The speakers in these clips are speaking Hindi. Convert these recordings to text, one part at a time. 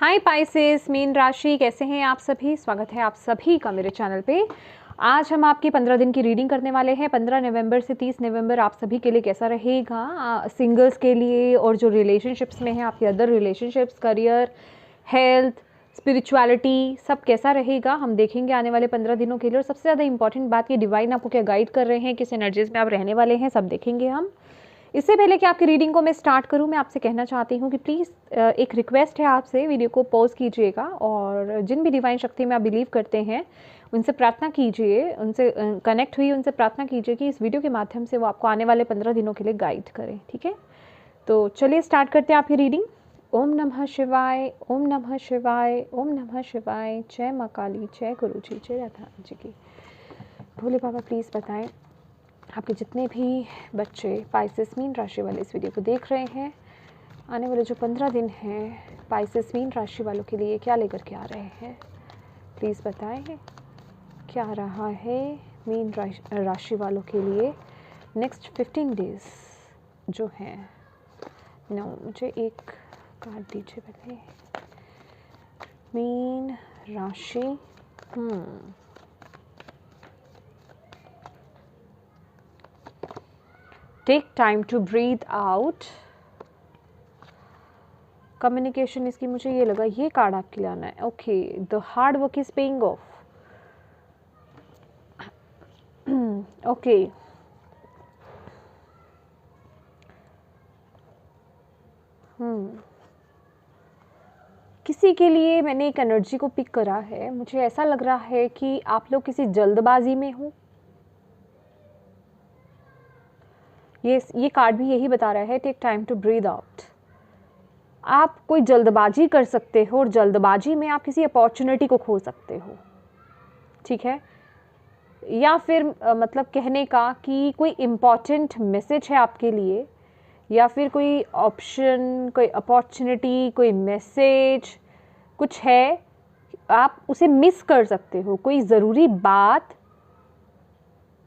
हाय पाइसेस, मीन राशि, कैसे हैं आप सभी। स्वागत है आप सभी का मेरे चैनल पे। आज हम आपकी 15 दिन की रीडिंग करने वाले हैं। 15 नवंबर से 30 नवंबर आप सभी के लिए कैसा रहेगा, सिंगल्स के लिए और जो रिलेशनशिप्स में हैं, आपके other relationships, career, health, spirituality, सब कैसा रहेगा हम देखेंगे आने वाले 15 दिनों के लिए। और सबसे ज़्यादा इंपॉर्टेंट बात, ये डिवाइन आपको क्या गाइड कर रहे हैं, किस एनर्जीज में आप रहने वाले हैं, सब देखेंगे हम। इससे पहले कि आपकी रीडिंग को मैं स्टार्ट करूं, मैं आपसे कहना चाहती हूं कि प्लीज़ एक रिक्वेस्ट है आपसे, वीडियो को पॉज कीजिएगा और जिन भी डिवाइन शक्ति में आप बिलीव करते हैं उनसे प्रार्थना कीजिए, उनसे कनेक्ट हुई, उनसे प्रार्थना कीजिए कि इस वीडियो के माध्यम से वो आपको आने वाले 15 दिनों के लिए गाइड करें। ठीक है, तो चलिए स्टार्ट करते हैं आपकी रीडिंग। ओम नमः शिवाय, ओम नमः शिवाय, ओम नमः शिवाय। जय माँ काली, जय गुरु जी, जय राधा जी की। भोले बाबा प्लीज़ बताएं आपके जितने भी बच्चे पाइसेस मीन राशि वाले इस वीडियो को देख रहे हैं, आने वाले जो 15 दिन हैं पाइसेस मीन राशि वालों के लिए क्या लेकर के आ रहे हैं। प्लीज़ बताएं क्या आ रहा है मीन राशि वालों के लिए नेक्स्ट 15 डेज जो हैं। मुझे एक कार्ड दीजिए पहले। मीन राशि, take time to breathe out. Communication इसकी मुझे ये लगा, ये कार्ड आपके लिए आना है। Okay, the hard work is paying off. Okay, किसी के लिए मैंने एक एनर्जी को पिक करा है। मुझे ऐसा लग रहा है कि आप लोग किसी जल्दबाजी में हो। ये कार्ड भी यही बता रहा है, take time to breathe out. आप कोई जल्दबाजी कर सकते हो और जल्दबाजी में आप किसी अपॉर्चुनिटी को खो सकते हो। ठीक है, या फिर मतलब कहने का कि कोई इम्पॉर्टेंट मैसेज है आपके लिए, या फिर कोई ऑप्शन, कोई अपॉर्चुनिटी, कोई मैसेज कुछ है, आप उसे मिस कर सकते हो। कोई ज़रूरी बात,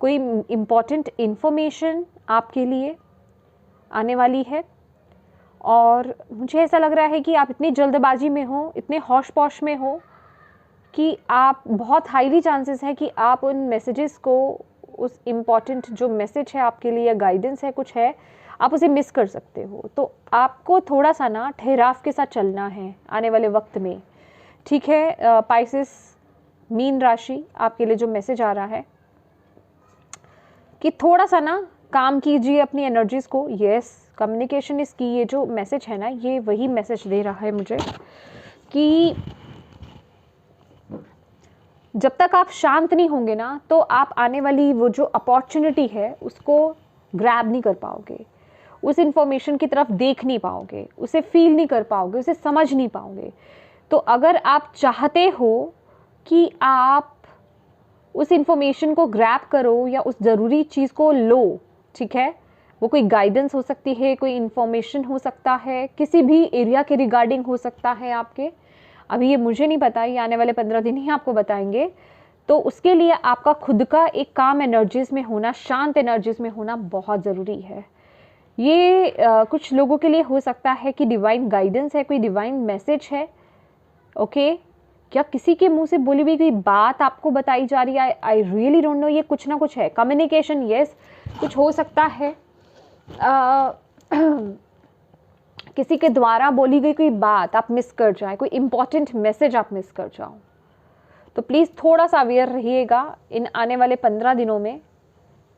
कोई इम्पॉर्टेंट इन्फॉर्मेशन आपके लिए आने वाली है। और मुझे ऐसा लग रहा है कि आप इतनी जल्दबाजी में हो, इतने हौश पौश में हो कि आप बहुत हाईली चांसेस है कि आप उन मैसेजेस को, उस इम्पॉर्टेंट जो मैसेज है आपके लिए या गाइडेंस है कुछ है, आप उसे मिस कर सकते हो। तो आपको थोड़ा सा ना ठहराव के साथ चलना है आने वाले वक्त में। ठीक है पाइसेस मीन राशि, आपके लिए जो मैसेज आ रहा है कि थोड़ा सा ना काम कीजिए अपनी एनर्जीज को। यस, कम्युनिकेशन इज की। ये जो मैसेज है ना, ये वही मैसेज दे रहा है मुझे कि जब तक आप शांत नहीं होंगे ना, तो आप आने वाली वो जो अपॉर्चुनिटी है उसको ग्रैब नहीं कर पाओगे, उस इंफॉर्मेशन की तरफ देख नहीं पाओगे, उसे फील नहीं कर पाओगे, उसे समझ नहीं पाओगे। तो अगर आप चाहते हो कि आप उस इंफॉर्मेशन को ग्रैब करो या उस ज़रूरी चीज़ को लो, ठीक है, वो कोई गाइडेंस हो सकती है, कोई इंफॉर्मेशन हो सकता है, किसी भी एरिया के रिगार्डिंग हो सकता है आपके। अभी ये मुझे नहीं पता, ये आने वाले 15 दिन ही आपको बताएंगे। तो उसके लिए आपका खुद का एक काम एनर्जीज में होना, शांत एनर्जीज में होना बहुत ज़रूरी है। ये कुछ लोगों के लिए हो सकता है कि डिवाइन गाइडेंस है, कोई डिवाइन मैसेज है। ओके, क्या किसी के मुंह से बोली हुई कोई बात आपको बताई जा रही है? आई रियली डोंट नो, ये कुछ ना कुछ है। कम्युनिकेशन, यस, कुछ हो सकता है किसी के द्वारा बोली गई कोई बात आप मिस कर जाए, कोई इंपॉर्टेंट मैसेज आप मिस कर जाओ। तो प्लीज़ थोड़ा सा अवेयर रहिएगा इन आने वाले 15 दिनों में।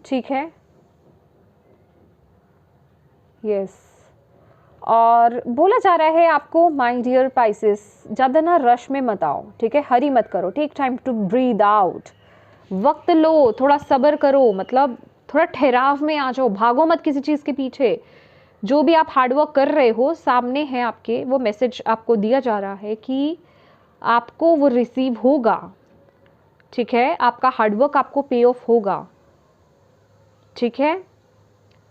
ठीक है, यस। और बोला जा रहा है आपको, माय डियर पाइसेस, ज़्यादा ना रश में मत आओ। ठीक है, हरी मत करो, take time to breathe out. वक्त लो, थोड़ा सब्र करो, मतलब थोड़ा ठहराव में आ जाओ, भागो मत किसी चीज़ के पीछे। जो भी आप हार्डवर्क कर रहे हो, सामने है आपके, वो मैसेज आपको दिया जा रहा है कि आपको वो रिसीव होगा। ठीक है, आपका हार्डवर्क आपको पे ऑफ होगा। ठीक है,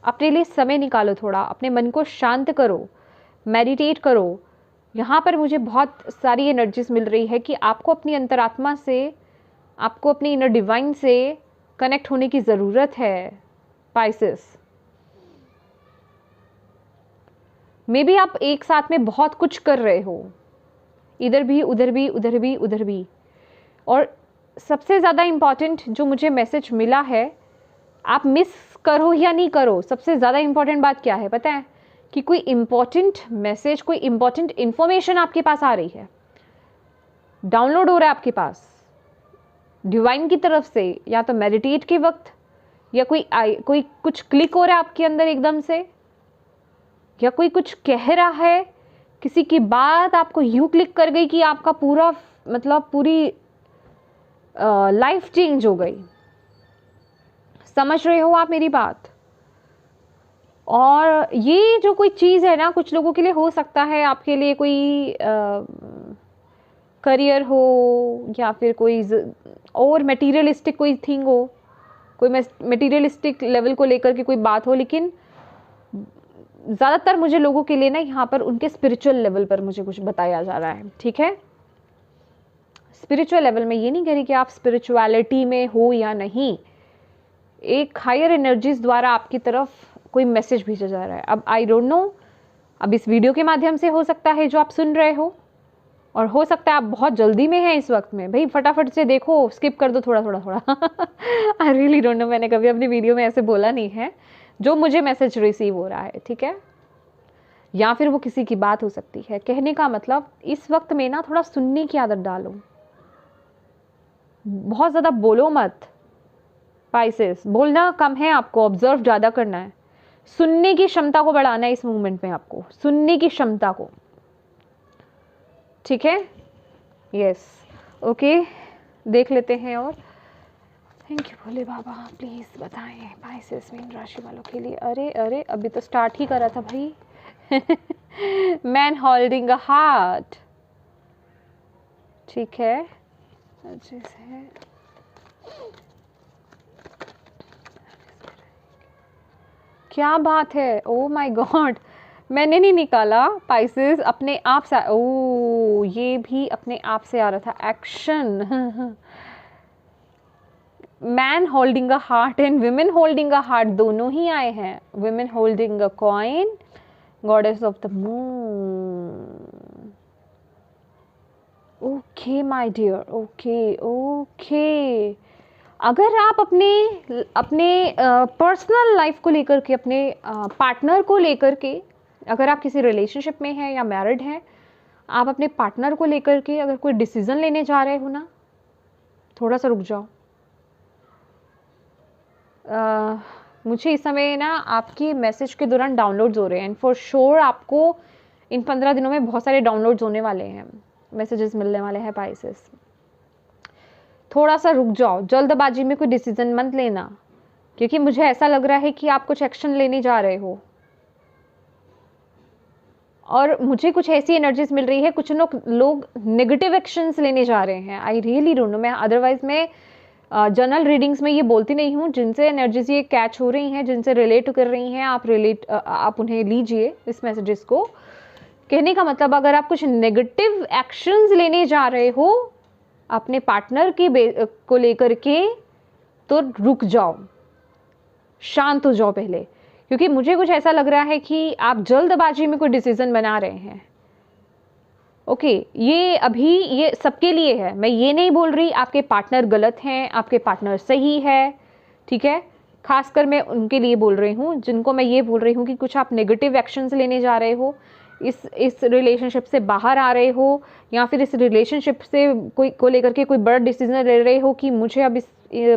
अपने लिए समय निकालो, थोड़ा अपने मन को शांत करो, मेडिटेट करो। यहाँ पर मुझे बहुत सारी एनर्जीज मिल रही है कि आपको अपनी अंतरात्मा से, आपको अपनी इनर डिवाइन से कनेक्ट होने की ज़रूरत है पाइसेस। मे बी आप एक साथ में बहुत कुछ कर रहे हो, इधर भी, उधर भी, उधर भी, उधर भी। और सबसे ज़्यादा इम्पॉर्टेंट जो मुझे मैसेज मिला है, आप मिस करो या नहीं करो, सबसे ज़्यादा इम्पॉर्टेंट बात क्या है पता है? कि कोई इम्पॉर्टेंट मैसेज, कोई इम्पॉर्टेंट इन्फॉर्मेशन आपके पास आ रही है, डाउनलोड हो रहा है आपके पास डिवाइन की तरफ से, या तो मेडिटेट के वक्त, या कोई कुछ क्लिक हो रहा है आपके अंदर एकदम से, या कोई कुछ कह रहा है, किसी की बात आपको यूं क्लिक कर गई कि आपका पूरा मतलब पूरी लाइफ चेंज हो गई। समझ रहे हो आप मेरी बात? और ये जो कोई चीज़ है ना, कुछ लोगों के लिए हो सकता है, आपके लिए कोई करियर हो, या फिर कोई और मटेरियलिस्टिक कोई थिंग हो, कोई मटेरियलिस्टिक लेवल को लेकर के कोई बात हो, लेकिन ज़्यादातर मुझे लोगों के लिए ना यहाँ पर उनके स्पिरिचुअल लेवल पर मुझे कुछ बताया जा रहा है। ठीक है, स्पिरिचुअल लेवल में ये नहीं कह रही कि आप स्पिरिचुअलिटी में हो या नहीं, एक हायर एनर्जीज द्वारा आपकी तरफ कोई मैसेज भेजा जा रहा है। अब आई डोंट नो, अब इस वीडियो के माध्यम से हो सकता है जो आप सुन रहे हो, और हो सकता है आप बहुत जल्दी में हैं इस वक्त में, भाई फटाफट से देखो, स्किप कर दो थोड़ा थोड़ा थोड़ा। आई रियली डोंट नो, मैंने कभी अपनी वीडियो में ऐसे बोला नहीं है, जो मुझे मैसेज रिसीव हो रहा है। ठीक है, या फिर वो किसी की बात हो सकती है। कहने का मतलब इस वक्त में ना थोड़ा सुनने की आदत डालो, बहुत ज़्यादा बोलो मत। पाइसेस, बोलना कम है, आपको ऑब्जर्व ज़्यादा करना है, सुनने की क्षमता को बढ़ाना है इस मूवमेंट में, आपको सुनने की क्षमता को। ठीक है, यस, ओके, देख लेते हैं। और thank you Bhole Baba, please बताएं पाइसेस मीन राशि वालों के लिए। अरे अरे, अभी तो स्टार्ट ही करा था भाई। मैन होल्डिंग अ हार्ट, ठीक है, अच्छे से क्या बात है, ओ माय गॉड, मैंने नहीं निकाला पाइसेस, अपने आप से। ओ, ये भी अपने आप से आ रहा था action. Man holding a heart and women holding a heart, दोनों ही आए हैं। Women holding a coin, goddess of the moon. Okay my dear, okay okay. अगर आप अपने पर्सनल लाइफ को लेकर के, अपने पार्टनर को लेकर के, अगर आप किसी रिलेशनशिप में हैं या मैरिड हैं, आप अपने पार्टनर को लेकर के अगर कोई डिसीजन लेने जा रहे हो ना, थोड़ा सा रुक जाओ। मुझे इस समय ना आपकी मैसेज के दौरान डाउनलोड्स हो रहे हैं, एंड फॉर श्योर आपको इन 15 दिनों में बहुत सारे डाउनलोड्स होने वाले हैं, मैसेजेस मिलने वाले हैं पाइसेस। थोड़ा सा रुक जाओ, जल्दबाजी में कोई डिसीजन मत लेना, क्योंकि मुझे ऐसा लग रहा है कि आप कुछ एक्शन लेने जा रहे हो, और मुझे कुछ ऐसी एनर्जीज मिल रही है, कुछ लोग नेगेटिव एक्शंस लेने जा रहे हैं। आई रियली डोंट नो, मैं अदरवाइज मैं जनरल रीडिंग्स में ये बोलती नहीं हूँ। जिनसे एनर्जीज ये कैच हो रही हैं, जिनसे रिलेट कर रही हैं, आप उन्हें लीजिए इस मैसेजेस को। कहने का मतलब, अगर आप कुछ नेगेटिव एक्शंस लेने जा रहे हो अपने पार्टनर को लेकर के, तो रुक जाओ, शांत हो जाओ पहले, क्योंकि मुझे कुछ ऐसा लग रहा है कि आप जल्दबाजी में कोई डिसीजन बना रहे हैं। ओके, ये सबके लिए है, मैं ये नहीं बोल रही आपके पार्टनर गलत हैं, आपके पार्टनर सही है। ठीक है, खासकर मैं उनके लिए बोल रही हूँ जिनको मैं ये बोल रही हूँ कि कुछ आप नेगेटिव एक्शंस लेने जा रहे हो, इस रिलेशनशिप से बाहर आ रहे हो, या फिर इस रिलेशनशिप से को लेकर के कोई बड़ा डिसीजन ले रहे हो कि मुझे अब इस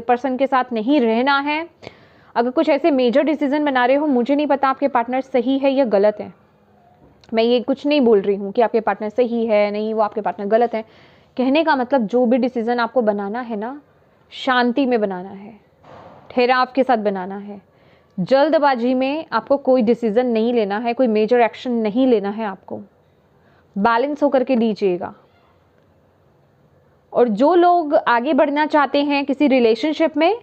पर्सन के साथ नहीं रहना है। अगर कुछ ऐसे मेजर डिसीजन बना रहे हो, मुझे नहीं पता आपके पार्टनर सही है या गलत है। मैं ये कुछ नहीं बोल रही हूँ कि आपके पार्टनर सही है, नहीं, वो आपके पार्टनर गलत है। कहने का मतलब, जो भी डिसीजन आपको बनाना है ना, शांति में बनाना है, ठहराव के साथ बनाना है। जल्दबाजी में आपको कोई डिसीजन नहीं लेना है, कोई मेजर एक्शन नहीं लेना है, आपको बैलेंस होकर के लीजिएगा। और जो लोग आगे बढ़ना चाहते हैं किसी रिलेशनशिप में,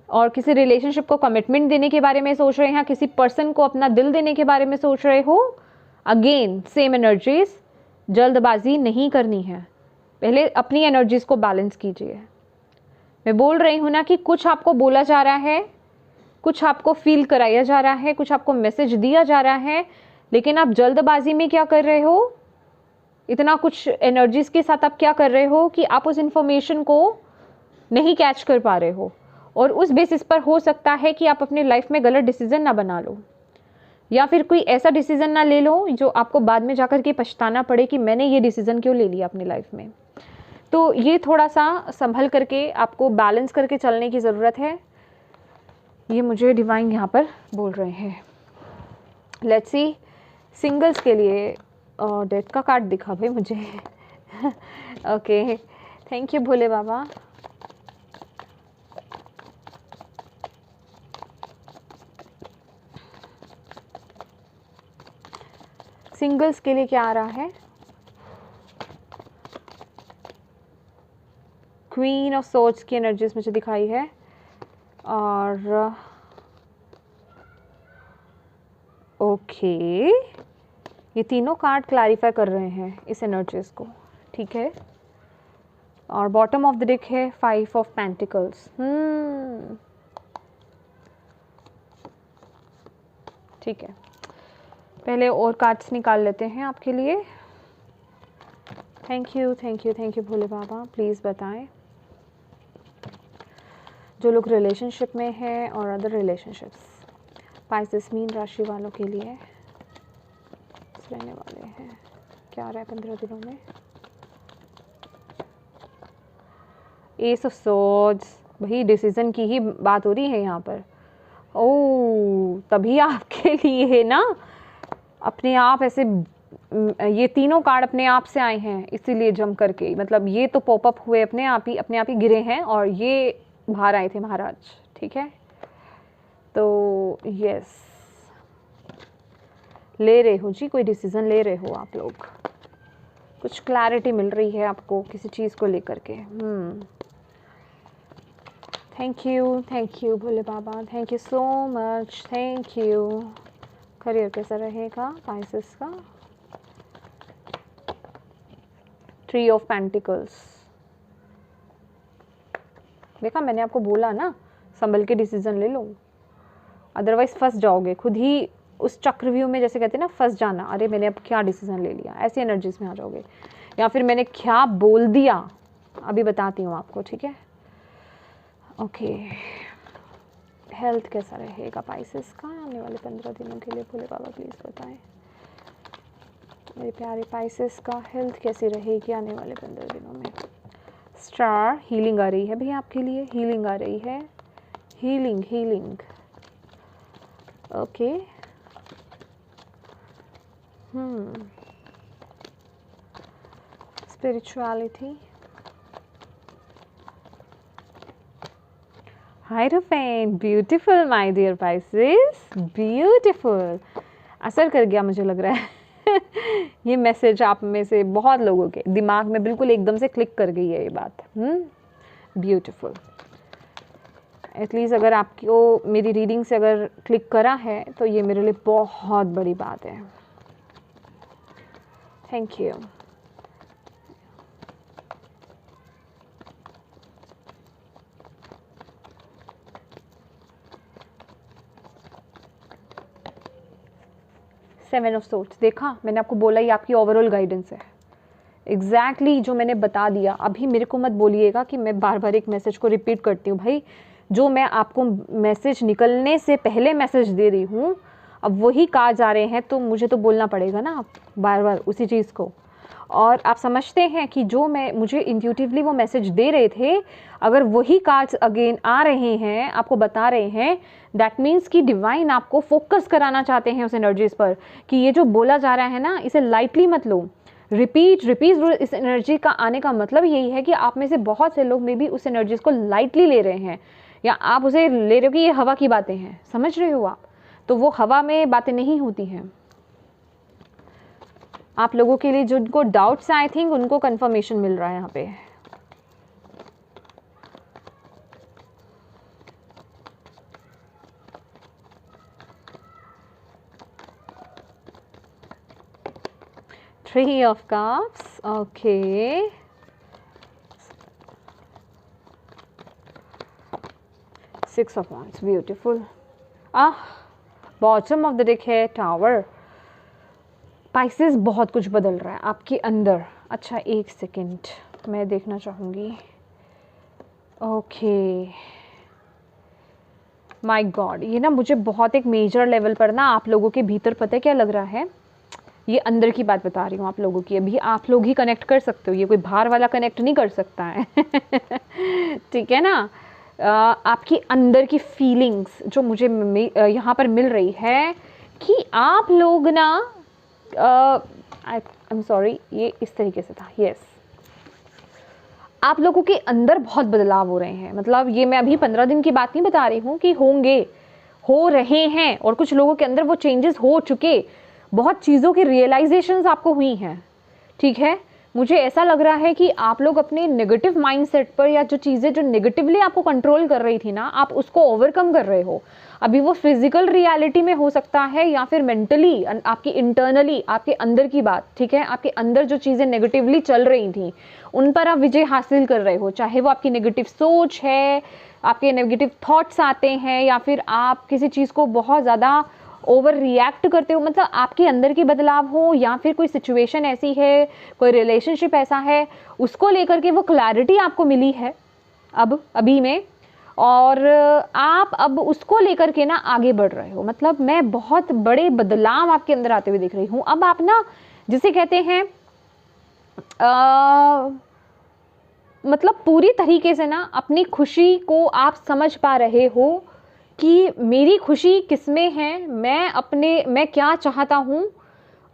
और किसी रिलेशनशिप को कमिटमेंट देने के बारे में सोच रहे हैं, किसी पर्सन को अपना दिल देने के बारे में सोच रहे हो, अगेन सेम एनर्जीज, जल्दबाजी नहीं करनी है, पहले अपनी एनर्जीज को बैलेंस कीजिए। मैं बोल रही हूँ ना कि कुछ आपको बोला जा रहा है, कुछ आपको फील कराया जा रहा है, कुछ आपको मैसेज दिया जा रहा है, लेकिन आप जल्दबाजी में क्या कर रहे हो, इतना कुछ एनर्जीज के साथ आप क्या कर रहे हो कि आप उस इंफॉर्मेशन को नहीं कैच कर पा रहे हो, और उस बेसिस पर हो सकता है कि आप अपनी लाइफ में गलत डिसीजन ना बना लो, या फिर कोई ऐसा डिसीजन ना ले लो जो आपको बाद में जाकर के पछताना पड़े कि मैंने ये डिसीजन क्यों ले लिया अपनी लाइफ में। तो ये थोड़ा सा संभल करके आपको बैलेंस करके चलने की ज़रूरत है, ये मुझे डिवाइन यहाँ पर बोल रहे हैं। लेट्स सी सिंगल्स के लिए डेथ का कार्ड दिखा भाई मुझे। Okay, thank you Bhole Baba. Singles के लिए क्या आ रहा है? क्वीन ऑफ सोर्ड्स की एनर्जीज मुझे दिखाई है, और ओके ये तीनों कार्ड क्लैरिफाई कर रहे हैं इस एनर्जीज को, ठीक है। और बॉटम ऑफ द डेक है 5 ऑफ पेंटिकल्स। ठीक है, पहले और कार्ड्स निकाल लेते हैं आपके लिए। Thank you thank you thank you Bhole Baba. Please बताएं जो लोग रिलेशनशिप में हैं और अदर रिलेशनशिप्स, पाइसेस मीन राशि वालों के लिए रहने वाले हैं, क्या आ रहा है 15 दिनों में। एस ऑफ सोर्ड्स, भाई डिसीजन की ही बात हो रही है यहाँ पर। ओह, तभी आपके लिए ना अपने आप ऐसे ये तीनों कार्ड अपने आप से आए हैं, इसीलिए जम करके, मतलब ये तो पॉपअप हुए अपने आप ही गिरे हैं, और ये बाहर आए थे महाराज, ठीक है। तो यस, ले रहे हो जी, कोई डिसीजन ले रहे हो आप लोग, कुछ क्लैरिटी मिल रही है आपको किसी चीज़ को लेकर के। Thank you Bhole Baba, thank you so much, thank you. Career कैसा रहेगा पाइसेस का? 3 ऑफ पेंटिकल्स। देखा, मैंने आपको बोला ना, संभल के डिसीजन ले लो, अदरवाइज फंस जाओगे खुद ही उस चक्रव्यूह में, जैसे कहते हैं ना, फंस जाना। अरे मैंने अब क्या डिसीजन ले लिया, ऐसी एनर्जीज में आ जाओगे, या फिर मैंने क्या बोल दिया, अभी बताती हूँ आपको, ठीक है। ओके, हेल्थ कैसा रहेगा पाइसेस का आने वाले 15 दिनों के लिए? भोले बाबा प्लीज़ बताएं मेरे प्यारे पाइसेस का हेल्थ कैसी रहेगी आने वाले 15 दिनों में। स्टार, हीलिंग आ रही है भैया आपके लिए, हीलिंग आ रही है, healing. Okay, spirituality, hierophant, beautiful my dear Pisces, beautiful. असर कर गया मुझे लग रहा है। ये मैसेज आप में से बहुत लोगों के दिमाग में बिल्कुल एकदम से क्लिक कर गई है ये बात। ब्यूटीफुल। एटलीस्ट अगर आपको मेरी रीडिंग से अगर क्लिक करा है तो ये मेरे लिए बहुत बड़ी बात है। Thank you. Seven of swords, देखा मैंने आपको बोला ये आपकी ओवरऑल गाइडेंस है। एग्जैक्टली जो मैंने बता दिया। अभी मेरे को मत बोलिएगा कि मैं बार बार एक मैसेज को रिपीट करती हूँ। भाई जो मैं आपको मैसेज निकलने से पहले मैसेज दे रही हूँ, अब वही कार्ड्स आ रहे हैं तो मुझे तो बोलना पड़ेगा ना बार बार उसी चीज़ को। और आप समझते हैं कि जो मुझे इंट्यूटिवली वो मैसेज दे रहे थे, अगर वही कार्ड्स अगेन आ रहे हैं, आपको बता रहे हैं, दैट मीन्स कि डिवाइन आपको फोकस कराना चाहते हैं उस एनर्जीज पर, कि ये जो बोला जा रहा है ना, इसे लाइटली मत लो। रिपीट इस एनर्जी का आने का मतलब यही है कि आप में से बहुत से लोग मे भी उस एनर्जीज को लाइटली ले रहे हैं, या आप उसे ले रहे हो कि ये हवा की बातें हैं, समझ रहे हो आप। तो वो हवा में बातें नहीं होती हैं। आप लोगों के लिए जिनको डाउट्स आई थिंक उनको कंफर्मेशन मिल रहा है यहाँ पे। Three of Cups, okay. Six of Wands, beautiful. Bottom of the deck है Tower. पाइसेस बहुत कुछ बदल रहा है आपके अंदर। अच्छा एक सेकेंड मैं देखना चाहूँगी। ओके माय गॉड, ये ना मुझे बहुत एक मेजर लेवल पर ना आप लोगों के भीतर पता है क्या लग रहा है, ये अंदर की बात बता रही हूँ आप लोगों की, अभी आप लोग ही कनेक्ट कर सकते हो, ये कोई बाहर वाला कनेक्ट नहीं कर सकता है ठीक है ना। आपकी अंदर की फीलिंग्स जो मुझे यहाँ पर मिल रही है कि आप लोग ना आई एम सॉरी ये इस तरीके से था, यस आप लोगों के अंदर बहुत बदलाव हो रहे हैं। मतलब ये मैं अभी 15 दिन की बात नहीं बता रही हूँ कि होंगे, हो रहे हैं, और कुछ लोगों के अंदर वो चेंजेस हो चुके, बहुत चीज़ों की रियलाइजेशंस आपको हुई हैं, ठीक है। मुझे ऐसा लग रहा है कि आप लोग अपने नेगेटिव माइंडसेट पर, या जो चीज़ें जो नेगेटिवली आपको कंट्रोल कर रही थी ना, आप उसको ओवरकम कर रहे हो। अभी वो फिजिकल रियलिटी में हो सकता है या फिर मेंटली, आपकी इंटरनली, आपके अंदर की बात, ठीक है। आपके अंदर जो चीज़ें नेगेटिवली चल रही थी उन पर आप विजय हासिल कर रहे हो, चाहे वो आपकी नेगेटिव सोच है, आपके नेगेटिव थॉट्स आते हैं, या फिर आप किसी चीज़ को बहुत ज़्यादा ओवर रिएक्ट करते हो, मतलब आपके अंदर की बदलाव हो, या फिर कोई सिचुएशन ऐसी है, कोई रिलेशनशिप ऐसा है, उसको लेकर के वो क्लैरिटी आपको मिली है अभी में, और आप अब उसको लेकर के ना आगे बढ़ रहे हो। मतलब मैं बहुत बड़े बदलाव आपके अंदर आते हुए देख रही हूँ। अब आप ना जिसे कहते हैं मतलब पूरी तरीके से ना अपनी खुशी को आप समझ पा रहे हो कि मेरी खुशी किसमें है, मैं क्या चाहता हूँ,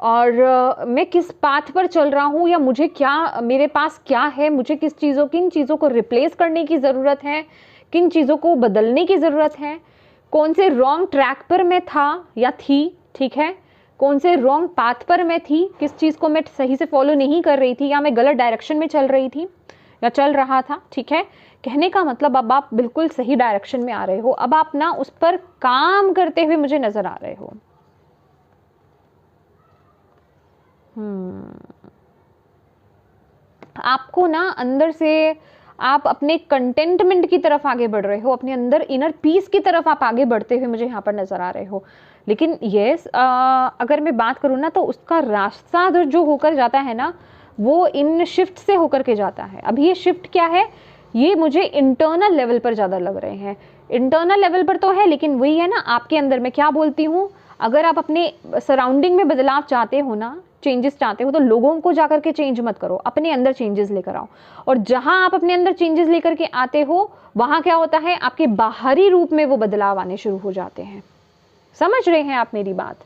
और मैं किस पाथ पर चल रहा हूँ, या मुझे क्या, मेरे पास क्या है, मुझे किन चीज़ों को रिप्लेस करने की ज़रूरत है, किन चीज़ों को बदलने की ज़रूरत है, कौन से रॉन्ग ट्रैक पर मैं था या थी, ठीक है, कौन से रॉन्ग पाथ पर मैं थी, किस चीज़ को मैं सही से फॉलो नहीं कर रही थी, या मैं गलत डायरेक्शन में चल रही थी या चल रहा था, ठीक है। कहने का मतलब अब आप बिल्कुल सही डायरेक्शन में आ रहे हो, अब आप ना उस पर काम करते हुए मुझे नजर आ रहे हो। आपको ना अंदर से आप अपने कंटेंटमेंट की तरफ आगे बढ़ रहे हो, अपने अंदर इनर पीस की तरफ आप आगे बढ़ते हुए मुझे यहाँ पर नजर आ रहे हो। लेकिन यस अगर मैं बात करूँ ना, तो उसका रास्ता जो होकर जाता है ना, वो इन शिफ्ट से होकर के जाता है। अभी ये शिफ्ट क्या है, ये मुझे इंटरनल लेवल पर ज़्यादा लग रहे हैं। इंटरनल लेवल पर तो है, लेकिन वही है ना, आपके अंदर मैं क्या बोलती हूँ, अगर आप अपने सराउंडिंग में बदलाव चाहते हो ना, चेंजेस चाहते हो, तो लोगों को जाकर के चेंज मत करो, अपने अंदर चेंजेस लेकर आओ। और जहां आप अपने अंदर चेंजेस लेकर के आते हो, वहां क्या होता है, आपके बाहरी रूप में वो बदलाव आने शुरू हो जाते हैं। समझ रहे हैं आप मेरी बात?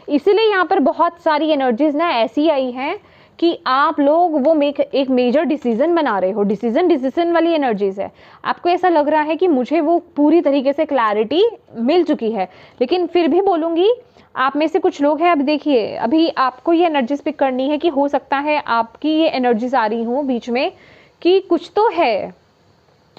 इसीलिए यहाँ पर बहुत सारी एनर्जीज ना ऐसी आई हैं कि आप लोग वो एक मेजर डिसीजन बना रहे हो। डिसीजन वाली एनर्जीज है। आपको ऐसा लग रहा है कि मुझे वो पूरी तरीके से क्लैरिटी मिल चुकी है, लेकिन फिर भी बोलूँगी आप में से कुछ लोग हैं, अब देखिए अभी आपको ये एनर्जीज पिक करनी है कि हो सकता है आपकी ये एनर्जीज आ रही हो बीच में कि कुछ तो है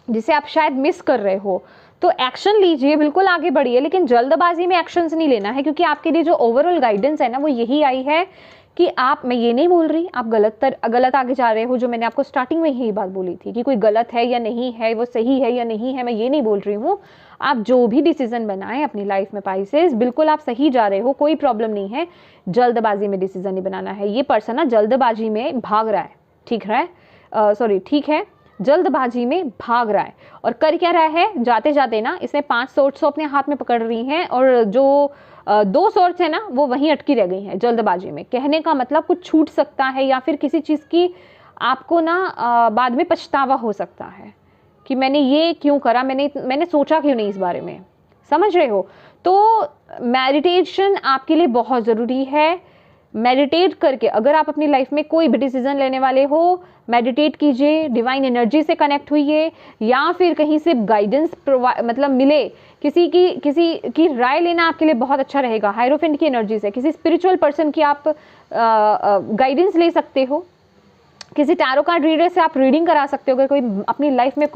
जिसे आप शायद मिस कर रहे हो, तो एक्शन लीजिए, बिल्कुल आगे बढ़िए, लेकिन जल्दबाजी में एक्शंस नहीं लेना है, क्योंकि आपके लिए जो ओवरऑल गाइडेंस है ना, वो यही आई है कि आप, मैं ये नहीं बोल रही आप गलत आगे जा रहे हो, जो मैंने आपको स्टार्टिंग में यही बात बोली थी कि कोई गलत है या नहीं है, वो सही है या नहीं है, मैं ये नहीं बोल रही हूँ। आप जो भी डिसीजन बनाएं अपनी लाइफ में पाइसेस, बिल्कुल आप सही जा रहे हो, कोई प्रॉब्लम नहीं है। जल्दबाजी में डिसीजन नहीं बनाना है। ये पर्सन ना जल्दबाजी में भाग रहा है, ठीक है, जल्दबाजी में भाग रहा है, और कर क्या रहा है, जाते जाते ना इसने 5 सोर्ट्स अपने हाथ में पकड़ रही हैं, और जो 2 सोर्ट्स है ना वो वहीं अटकी रह गई हैं जल्दबाजी में। कहने का मतलब कुछ छूट सकता है, या फिर किसी चीज़ की आपको ना बाद में पछतावा हो सकता है कि मैंने ये क्यों करा, मैंने सोचा क्यों नहीं इस बारे में। समझ रहे हो? तो मेडिटेशन आपके लिए बहुत ज़रूरी है। मेडिटेट करके अगर आप अपनी लाइफ में कोई भी डिसीजन लेने वाले हो, मेडिटेट कीजिए, डिवाइन एनर्जी से कनेक्ट हुइए, या फिर कहीं से गाइडेंस मतलब मिले, किसी की राय लेना आपके लिए बहुत अच्छा रहेगा। हायरोफेंट की एनर्जी से किसी स्पिरिचुअल पर्सन की आप गाइडेंस ले सकते हो, किसी टैरो कार्ड रीडर से आप रीडिंग करा सकते हो अगर कोई अपनी लाइफ में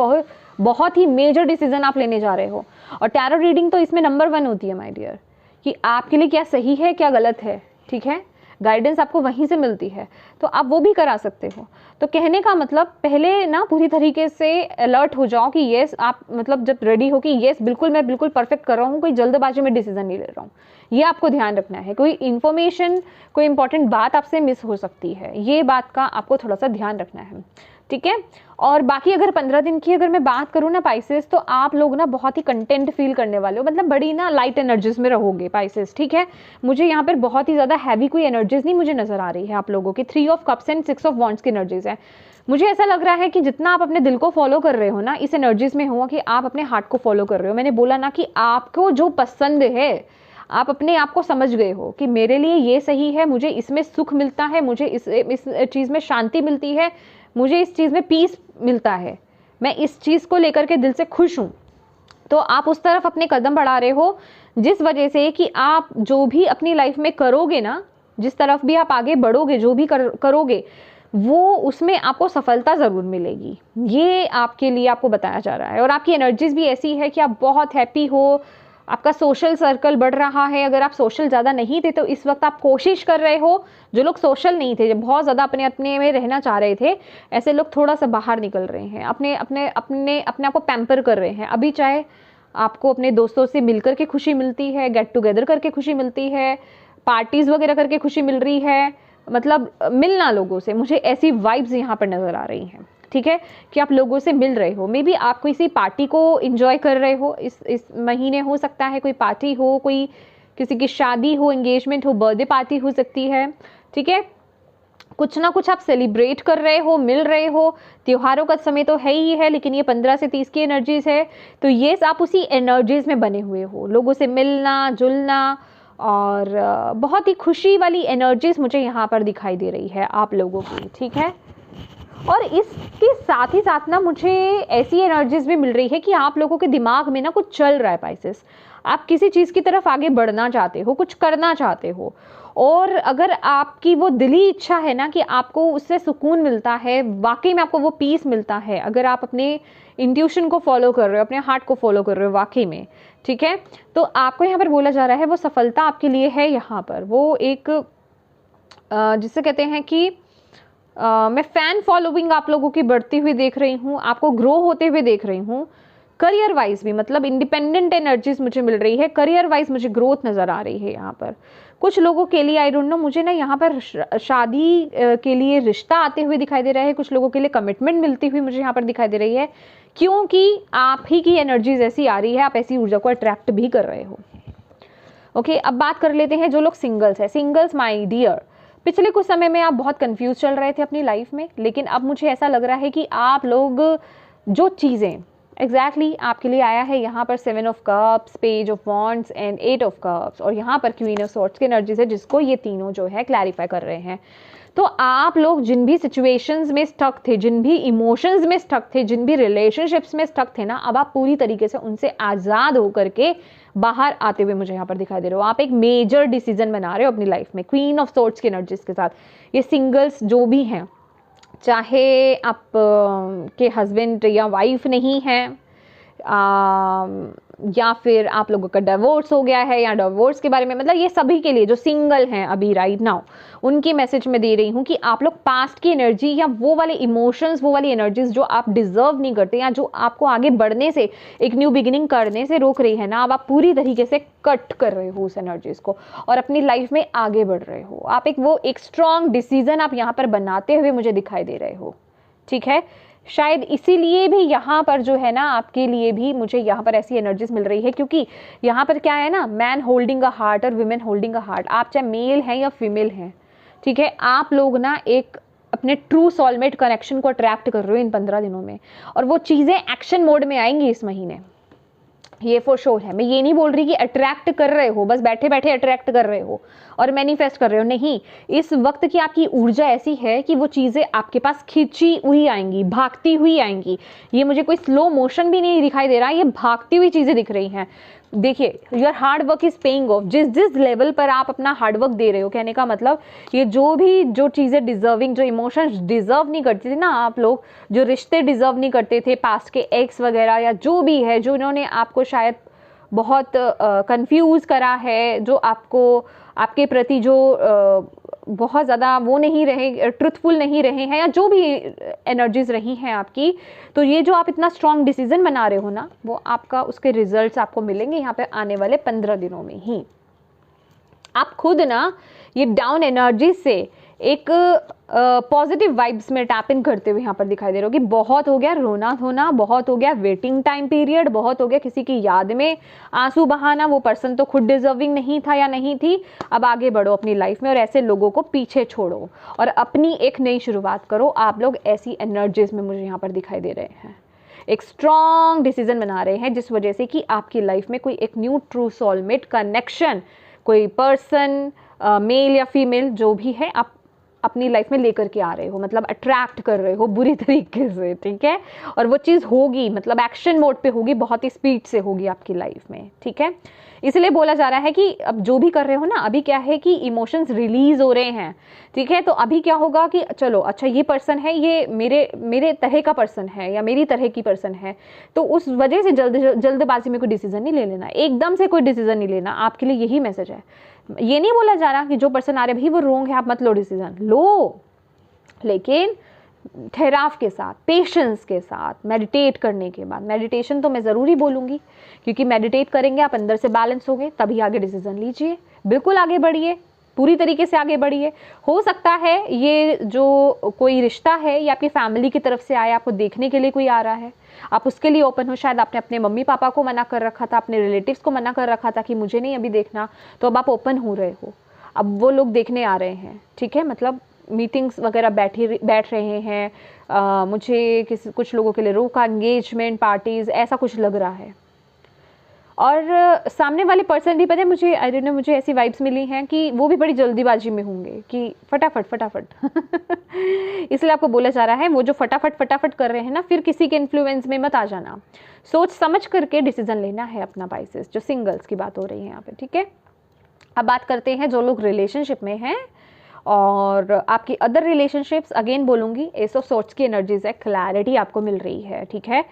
बहुत ही मेजर डिसीजन आप लेने जा रहे हो। और टैरो रीडिंग तो इसमें नंबर 1 होती है माय डियर, कि आपके लिए क्या सही है क्या गलत है, ठीक है। गाइडेंस आपको वहीं से मिलती है, तो आप वो भी करा सकते हो। तो कहने का मतलब पहले ना पूरी तरीके से अलर्ट हो जाओ कि येस, आप मतलब जब रेडी हो कि येस बिल्कुल मैं बिल्कुल परफेक्ट कर रहा हूँ, कोई जल्दबाजी में डिसीजन नहीं ले रहा हूँ, ये आपको ध्यान रखना है। कोई इन्फॉर्मेशन, कोई इंपॉर्टेंट बात आपसे मिस हो सकती है, ये बात का आपको थोड़ा सा ध्यान रखना है, ठीक है। और बाकी अगर 15 दिन की अगर मैं बात करूँ ना पाइसेस, तो आप लोग ना बहुत ही कंटेंट फील करने वाले हो, मतलब बड़ी ना लाइट एनर्जीज में रहोगे पाइसेस, ठीक है। मुझे यहाँ पर बहुत ही ज़्यादा हैवी कोई एनर्जीज नहीं मुझे नजर आ रही है आप लोगों की। 3 of cups and 6 of wands की एनर्जीज है। मुझे ऐसा लग रहा है कि जितना आप अपने दिल को फॉलो कर रहे हो ना, इस एनर्जीज में हो कि आप अपने हार्ट को फॉलो कर रहे हो। मैंने बोला ना कि आपको जो पसंद है, आप अपने आप को समझ गए हो कि मेरे लिए ये सही है, मुझे इसमें सुख मिलता है, मुझे इस चीज़ में शांति मिलती है, मुझे इस चीज़ में पीस मिलता है, मैं इस चीज़ को लेकर के दिल से खुश हूँ। तो आप उस तरफ अपने कदम बढ़ा रहे हो, जिस वजह से कि आप जो भी अपनी लाइफ में करोगे ना, जिस तरफ भी आप आगे बढ़ोगे, जो भी करोगे, वो उसमें आपको सफलता ज़रूर मिलेगी। ये आपके लिए आपको बताया जा रहा है। और आपकी एनर्जीज भी ऐसी है कि आप बहुत हैप्पी हो, आपका सोशल सर्कल बढ़ रहा है। अगर आप सोशल ज़्यादा नहीं थे तो इस वक्त आप कोशिश कर रहे हो, जो लोग सोशल नहीं थे, जो बहुत ज़्यादा अपने अपने में रहना चाह रहे थे, ऐसे लोग थोड़ा सा बाहर निकल रहे हैं, अपने अपने अपने अपने आप को पैम्पर कर रहे हैं। अभी चाहे आपको अपने दोस्तों से मिलकर के खुशी मिलती है, गेट टुगेदर करके खुशी मिलती है, पार्टीज़ वगैरह करके खुशी मिल रही है, मतलब मिलना लोगों से, मुझे ऐसी वाइब्स यहाँ पर नज़र आ रही हैं, ठीक है, कि आप लोगों से मिल रहे हो। मे बी आप किसी पार्टी को एंजॉय कर रहे हो, इस महीने हो सकता है कोई पार्टी हो, कोई किसी की शादी हो, एंगेजमेंट हो, बर्थडे पार्टी हो सकती है, ठीक है। कुछ ना कुछ आप सेलिब्रेट कर रहे हो, मिल रहे हो। त्योहारों का समय तो है ही है, लेकिन ये 15 से 30 की एनर्जीज है, तो ये आप उसी एनर्जीज में बने हुए हो, लोगों से मिलना जुलना, और बहुत ही खुशी वाली एनर्जीज मुझे यहाँ पर दिखाई दे रही है आप लोगों की, ठीक है। और इसके साथ ही साथ ना मुझे ऐसी एनर्जीज भी मिल रही है कि आप लोगों के दिमाग में ना कुछ चल रहा है पाइसेस, आप किसी चीज़ की तरफ आगे बढ़ना चाहते हो, कुछ करना चाहते हो, और अगर आपकी वो दिली इच्छा है ना कि आपको उससे सुकून मिलता है, वाकई में आपको वो पीस मिलता है, अगर आप अपने इंट्यूशन को फॉलो कर रहे हो, अपने हार्ट को फॉलो कर रहे हो वाकई में, ठीक है, तो आपको यहाँ पर बोला जा रहा है वो सफलता आपके लिए है। यहाँ पर वो एक जिसे कहते हैं कि मैं फ़ैन फॉलोइंग आप लोगों की बढ़ती हुई देख रही हूँ, आपको ग्रो होते हुए देख रही हूँ। करियर वाइज भी मतलब इंडिपेंडेंट एनर्जीज मुझे मिल रही है, करियर वाइज मुझे ग्रोथ नज़र आ रही है यहाँ पर। कुछ लोगों के लिए आई डोंट नो, मुझे ना यहाँ पर शादी के लिए रिश्ता आते हुए दिखाई दे रहा है, कुछ लोगों के लिए कमिटमेंट मिलती हुई मुझे यहाँ पर दिखाई दे रही है, क्योंकि आप ही की एनर्जीज ऐसी आ रही है, आप ऐसी ऊर्जा को अट्रैक्ट भी कर रहे हो। ओके, अब बात कर लेते हैं जो लोग सिंगल्स है। सिंगल्स माय डियर, पिछले कुछ समय में आप बहुत कंफ्यूज चल रहे थे अपनी लाइफ में, लेकिन अब मुझे ऐसा लग रहा है कि आप लोग जो चीज़ें एग्जैक्टली आपके लिए आया है, यहाँ पर 7 of cups, page of wands and 8 of cups, और यहाँ पर क्वीन ऑफ सॉर्ड्स की एनर्जीज है, जिसको ये तीनों जो है क्लैरिफाई कर रहे हैं। तो आप लोग जिन भी सिचुएशंस में स्टक थे, जिन भी इमोशंस में स्टक थे, जिन भी रिलेशनशिप्स में स्टक थे ना, अब आप पूरी तरीके से उनसे आज़ाद होकर के बाहर आते हुए मुझे यहाँ पर दिखाई दे रहे हो। आप एक मेजर डिसीजन बना रहे हो अपनी लाइफ में क्वीन ऑफ सॉर्ड्स की एनर्जीज के साथ। ये सिंगल्स जो भी हैं, चाहे आप के हस्बैंड या वाइफ नहीं हैं, या फिर आप लोगों का डिवोर्स हो गया है, या डिवोर्स के बारे में, मतलब ये सभी के लिए जो सिंगल हैं अभी राइट नाउ, उनकी मैसेज में दे रही हूँ कि आप लोग पास्ट की एनर्जी या वो वाले इमोशंस, वो वाली एनर्जीज जो आप डिजर्व नहीं करते, या जो आपको आगे बढ़ने से, एक न्यू बिगिनिंग करने से रोक रही है ना, अब आप पूरी तरीके से कट कर रहे हो उस एनर्जीज को और अपनी लाइफ में आगे बढ़ रहे हो। आप एक स्ट्रॉन्ग डिसीजन आप यहाँ पर बनाते हुए मुझे दिखाई दे रहे हो, ठीक है। शायद इसीलिए भी यहाँ पर जो है ना, आपके लिए भी मुझे यहाँ पर ऐसी एनर्जीज मिल रही है, क्योंकि यहाँ पर क्या है ना, मैन होल्डिंग अ हार्ट और वुमेन होल्डिंग अ हार्ट, आप चाहे मेल हैं या फीमेल हैं, ठीक है, आप लोग ना एक अपने ट्रू सोलमेट कनेक्शन को अट्रैक्ट कर रहे हो इन 15 दिनों में, और वो चीज़ें एक्शन मोड में आएंगी इस महीने, ये फॉर श्योर है। मैं ये नहीं बोल रही कि अट्रैक्ट कर रहे हो, बस बैठे बैठे अट्रैक्ट कर रहे हो और मैनिफेस्ट कर रहे हो, नहीं। इस वक्त की आपकी ऊर्जा ऐसी है कि वो चीज़ें आपके पास खींची हुई आएंगी, भागती हुई आएंगी। ये मुझे कोई स्लो मोशन भी नहीं दिखाई दे रहा, ये भागती हुई चीज़ें दिख रही हैं। देखिए, your hard work is paying off. जिस लेवल पर आप अपना हार्ड वर्क दे रहे हो, कहने का मतलब ये जो चीज़ें डिजर्विंग, जो इमोशंस डिजर्व नहीं करती थी ना आप लोग, जो रिश्ते डिजर्व नहीं करते थे, पास्ट के एक्स वगैरह या जो भी है, जो इन्होंने आपको शायद बहुत कंफ्यूज करा है, जो आपको आपके प्रति जो बहुत ज़्यादा वो नहीं रहे, ट्रुथफुल नहीं रहे हैं, या जो भी एनर्जीज रही हैं आपकी, तो ये जो आप इतना स्ट्रॉन्ग डिसीजन बना रहे हो ना, वो आपका उसके रिजल्ट्स आपको मिलेंगे यहाँ पे आने वाले 15 दिनों में ही। आप खुद ना ये डाउन एनर्जी से एक पॉजिटिव वाइब्स में टैप इन करते हुए यहाँ पर दिखाई दे रहे हो कि बहुत हो गया रोना धोना, बहुत हो गया वेटिंग टाइम पीरियड, बहुत हो गया किसी की याद में आंसू बहाना, वो पर्सन तो खुद डिजर्विंग नहीं था या नहीं थी। अब आगे बढ़ो अपनी लाइफ में और ऐसे लोगों को पीछे छोड़ो और अपनी एक नई शुरुआत करो। आप लोग ऐसी एनर्जीज में मुझे यहाँ पर दिखाई दे रहे हैं, एक स्ट्रॉन्ग डिसीजन बना रहे हैं, जिस वजह से कि आपकी लाइफ में कोई एक न्यू ट्रू सोलमेट कनेक्शन, कोई पर्सन मेल या फीमेल जो भी है, आप अपनी लाइफ में लेकर के आ रहे हो, मतलब अट्रैक्ट कर रहे हो बुरी तरीके से, ठीक है। और वो चीज़ होगी, मतलब एक्शन मोड पे होगी, बहुत ही स्पीड से होगी आपकी लाइफ में, ठीक है। इसलिए बोला जा रहा है कि अब जो भी कर रहे हो ना, अभी क्या है कि इमोशंस रिलीज हो रहे हैं, ठीक है। तो अभी क्या होगा कि चलो अच्छा ये पर्सन है, ये मेरे तरह का पर्सन है या मेरी तरह की पर्सन है, तो उस वजह से जल्दबाजी में कोई डिसीजन नहीं ले लेना, एकदम से कोई डिसीजन नहीं लेना। आपके लिए यही मैसेज है। ये नहीं बोला जा रहा कि जो पर्सन आ रहे भाई वो रोंग है, आप मत लो डिसीजन, लो, लेकिन ठहराव के साथ, पेशेंस के साथ, मेडिटेट करने के बाद। मेडिटेशन तो मैं ज़रूरी बोलूँगी, क्योंकि मेडिटेट करेंगे आप, अंदर से बैलेंस होंगे, तभी आगे डिसीजन लीजिए। बिल्कुल आगे बढ़िए, पूरी तरीके से आगे बढ़िए। हो सकता है ये जो कोई रिश्ता है ये आपकी फैमिली की तरफ से आया, आपको देखने के लिए कोई आ रहा है, आप उसके लिए ओपन हो। शायद आपने अपने मम्मी पापा को मना कर रखा था, अपने रिलेटिव्स को मना कर रखा था कि मुझे नहीं अभी देखना, तो अब आप ओपन हो रहे हो, अब वो लोग देखने आ रहे हैं, ठीक है। मतलब मीटिंग्स वगैरह बैठ रहे हैं, मुझे कुछ लोगों के लिए रोका, एंगेजमेंट पार्टीज़, ऐसा कुछ लग रहा है। और सामने वाले पर्सन भी पता है मुझे, आई डोंट नो, मुझे ऐसी वाइब्स मिली हैं कि वो भी बड़ी जल्दीबाजी में होंगे कि फटाफट फटाफट इसलिए आपको बोला जा रहा है वो जो फटाफट फटाफट कर रहे हैं ना, फिर किसी के इन्फ्लुएंस में मत आ जाना, सोच समझ करके डिसीजन लेना है अपना। बाइसेस जो सिंगल्स की बात हो रही है यहाँ पे, ठीक है। अब बात करते हैं जो लोग रिलेशनशिप में हैं और आपकी अदर रिलेशनशिप्स। अगेन बोलूँगी, एस ऑफ सोर्ट्स की एनर्जीज है, क्लैरिटी आपको मिल रही है, ठीक है।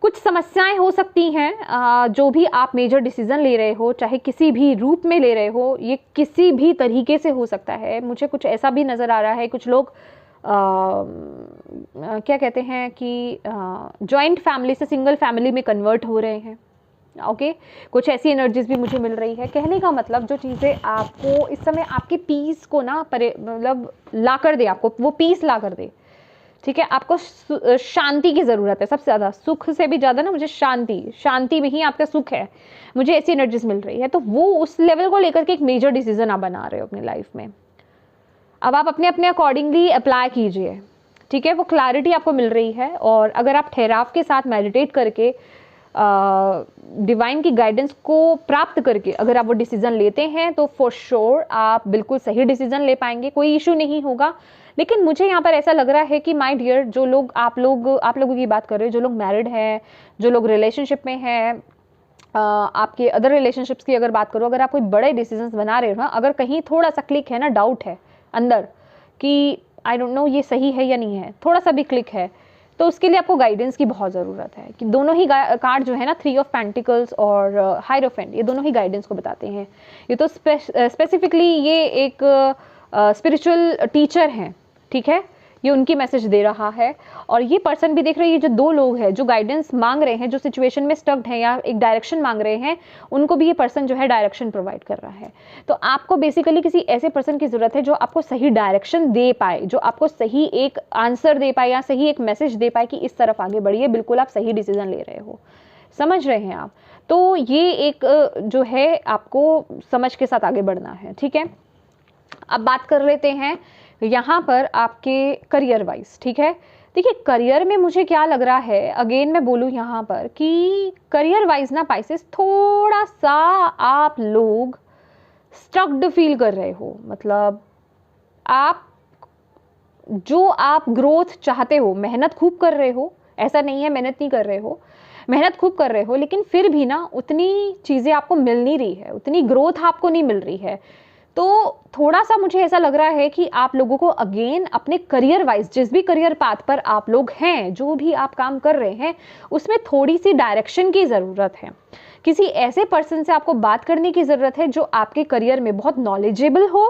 कुछ समस्याएं हो सकती हैं, जो भी आप मेजर डिसीजन ले रहे हो, चाहे किसी भी रूप में ले रहे हो, ये किसी भी तरीके से हो सकता है। मुझे कुछ ऐसा भी नज़र आ रहा है, कुछ लोग क्या कहते हैं कि जॉइंट फैमिली से सिंगल फैमिली में कन्वर्ट हो रहे हैं, ओके। कुछ ऐसी एनर्जीज भी मुझे मिल रही है। कहने का मतलब जो चीज़ें आपको इस समय आपके पीस को ना मतलब ला कर दे, आपको वो पीस ला कर दे, ठीक है। आपको शांति की ज़रूरत है सबसे ज़्यादा, सुख से भी ज़्यादा ना मुझे शांति में ही आपका सुख है, मुझे ऐसी एनर्जीज मिल रही है। तो वो उस लेवल को लेकर के एक मेजर डिसीजन आप बना रहे हो अपनी लाइफ में। अब आप अपने अपने अकॉर्डिंगली अप्लाई कीजिए, ठीक है। वो क्लैरिटी आपको मिल रही है और अगर आप ठहराव के साथ मेडिटेट करके डिवाइन की गाइडेंस को प्राप्त करके अगर आप वो डिसीजन लेते हैं तो फॉर श्योर आप बिल्कुल सही डिसीजन ले पाएंगे, कोई इशू नहीं होगा। लेकिन मुझे यहाँ पर ऐसा लग रहा है कि माय डियर, जो लोग आप लोगों की बात कर रहे हो, जो लोग मैरिड हैं, जो लोग रिलेशनशिप में हैं, आपके अदर रिलेशनशिप्स की अगर बात करो, अगर आप कोई बड़े डिसीजंस बना रहे हो ना, अगर कहीं थोड़ा सा क्लिक है ना, डाउट है अंदर कि आई डोंट नो ये सही है या नहीं है, थोड़ा सा भी क्लिक है, तो उसके लिए आपको गाइडेंस की बहुत ज़रूरत है। कि दोनों ही कार्ड जो है ना, 3 ऑफ पेंटिकल्स और हायरोफेंट, ये दोनों ही गाइडेंस को बताते हैं। ये तो स्पेसिफिकली ये एक स्पिरिचुअल टीचर हैं, ठीक है, ये उनकी मैसेज दे रहा है। और ये पर्सन भी देख रहे हैं, ये जो 2 लोग हैं जो गाइडेंस मांग रहे हैं, जो सिचुएशन में स्टक्ड हैं या एक डायरेक्शन मांग रहे हैं, उनको भी ये पर्सन जो है डायरेक्शन प्रोवाइड कर रहा है। तो आपको बेसिकली किसी ऐसे पर्सन की ज़रूरत है जो आपको सही डायरेक्शन दे पाए, जो आपको सही एक आंसर दे पाए या सही एक मैसेज दे पाए कि इस तरफ आगे बढ़िए, बिल्कुल आप सही डिसीजन ले रहे हो, समझ रहे हैं आप। तो ये एक जो है आपको समझ के साथ आगे बढ़ना है, ठीक है। अब बात कर लेते हैं यहाँ पर आपके करियर वाइज, ठीक है। देखिए करियर में मुझे क्या लग रहा है, अगेन मैं बोलूँ यहाँ पर कि करियर वाइज ना पाइसेस, थोड़ा सा आप लोग स्टक्ड फील कर रहे हो। मतलब आप ग्रोथ चाहते हो, मेहनत खूब कर रहे हो, ऐसा नहीं है मेहनत नहीं कर रहे हो, मेहनत खूब कर रहे हो, लेकिन फिर भी ना उतनी चीज़ें आपको मिल नहीं रही है, उतनी ग्रोथ आपको नहीं मिल रही है। तो थोड़ा सा मुझे ऐसा लग रहा है कि आप लोगों को अगेन अपने करियर वाइज, जिस भी करियर पाथ पर आप लोग हैं, जो भी आप काम कर रहे हैं, उसमें थोड़ी सी डायरेक्शन की ज़रूरत है। किसी ऐसे पर्सन से आपको बात करने की ज़रूरत है जो आपके करियर में बहुत नॉलेजेबल हो,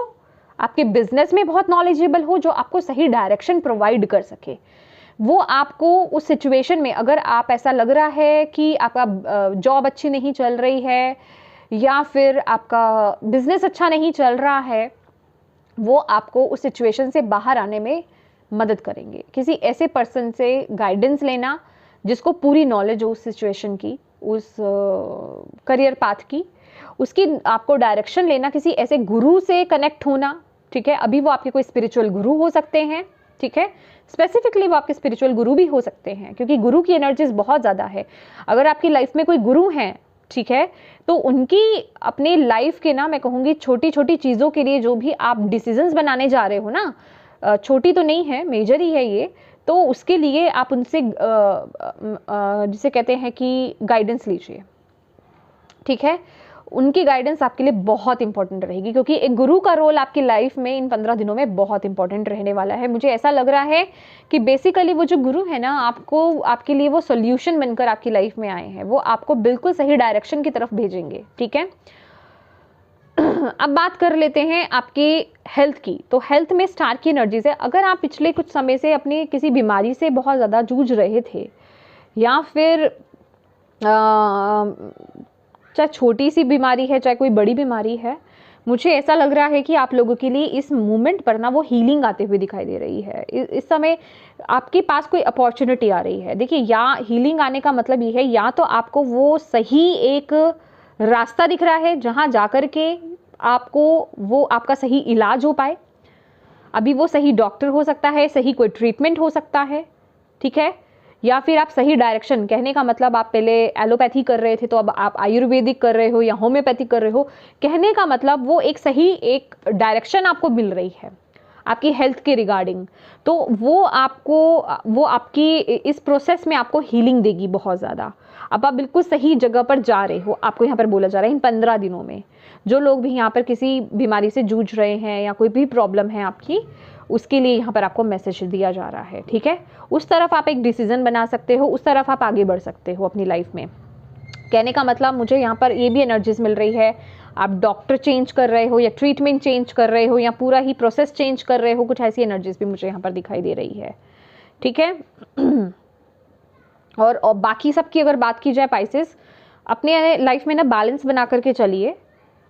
आपके बिजनेस में बहुत नॉलेजेबल हो, जो आपको सही डायरेक्शन प्रोवाइड कर सके। वो आपको उस सिचुएशन में, अगर आप ऐसा लग रहा है कि आपका जॉब अच्छी नहीं चल रही है या फिर आपका बिजनेस अच्छा नहीं चल रहा है, वो आपको उस सिचुएशन से बाहर आने में मदद करेंगे। किसी ऐसे पर्सन से गाइडेंस लेना जिसको पूरी नॉलेज हो उस सिचुएशन की, उस करियर पाथ की, उसकी आपको डायरेक्शन लेना, किसी ऐसे गुरु से कनेक्ट होना, ठीक है। अभी वो आपके कोई स्पिरिचुअल गुरु हो सकते हैं, ठीक है, स्पेसिफिकली वो आपके स्पिरिचुअल गुरु भी हो सकते हैं, क्योंकि गुरु की एनर्जीज बहुत ज़्यादा है। अगर आपकी लाइफ में कोई गुरु हैं, ठीक है, तो उनकी अपनी लाइफ के ना, मैं कहूँगी छोटी छोटी चीज़ों के लिए जो भी आप डिसीजंस बनाने जा रहे हो ना, छोटी तो नहीं है, मेजर ही है ये, तो उसके लिए आप उनसे जिसे कहते हैं कि गाइडेंस लीजिए, ठीक है। उनकी गाइडेंस आपके लिए बहुत इंपॉर्टेंट रहेगी, क्योंकि एक गुरु का रोल आपकी लाइफ में इन 15 दिनों में बहुत इंपॉर्टेंट रहने वाला है। मुझे ऐसा लग रहा है कि बेसिकली वो जो गुरु है ना, आपको, आपके लिए वो सॉल्यूशन बनकर आपकी लाइफ में आए हैं, वो आपको बिल्कुल सही डायरेक्शन की तरफ भेजेंगे, ठीक है। अब बात कर लेते हैं आपकी हेल्थ की। तो हेल्थ में स्टार की एनर्जीज है। अगर आप पिछले कुछ समय से अपनी किसी बीमारी से बहुत ज़्यादा जूझ रहे थे, या फिर चाहे छोटी सी बीमारी है चाहे कोई बड़ी बीमारी है, मुझे ऐसा लग रहा है कि आप लोगों के लिए इस मोमेंट पर ना वो हीलिंग आते हुए दिखाई दे रही है। इस समय आपके पास कोई अपॉर्चुनिटी आ रही है। देखिए, या हीलिंग आने का मतलब ये है, या तो आपको वो सही एक रास्ता दिख रहा है जहाँ जाकर के आपको वो आपका सही इलाज हो पाए। अभी वो सही डॉक्टर हो सकता है, सही कोई ट्रीटमेंट हो सकता है, ठीक है, या फिर आप सही डायरेक्शन, कहने का मतलब आप पहले एलोपैथी कर रहे थे तो अब आप आयुर्वेदिक कर रहे हो या होम्योपैथी कर रहे हो, कहने का मतलब वो एक सही एक डायरेक्शन आपको मिल रही है आपकी हेल्थ के रिगार्डिंग। तो वो आपकी इस प्रोसेस में आपको हीलिंग देगी बहुत ज़्यादा। अब आप बिल्कुल सही जगह पर जा रहे हो, आपको यहाँ पर बोला जा रहा है इन 15 दिनों में। जो लोग भी यहाँ पर किसी बीमारी से जूझ रहे हैं या कोई भी प्रॉब्लम है आपकी, उसके लिए यहाँ पर आपको मैसेज दिया जा रहा है, ठीक है। उस तरफ आप एक डिसीजन बना सकते हो, उस तरफ आप आगे बढ़ सकते हो अपनी लाइफ में। कहने का मतलब मुझे यहाँ पर ये भी एनर्जीज मिल रही है, आप डॉक्टर चेंज कर रहे हो या ट्रीटमेंट चेंज कर रहे हो या पूरा ही प्रोसेस चेंज कर रहे हो, कुछ ऐसी एनर्जीज भी मुझे यहाँ पर दिखाई दे रही है, ठीक है। और बाकी सब की अगर बात की जाए पाइसेस, अपने लाइफ में ना बैलेंस बना करके चलिए,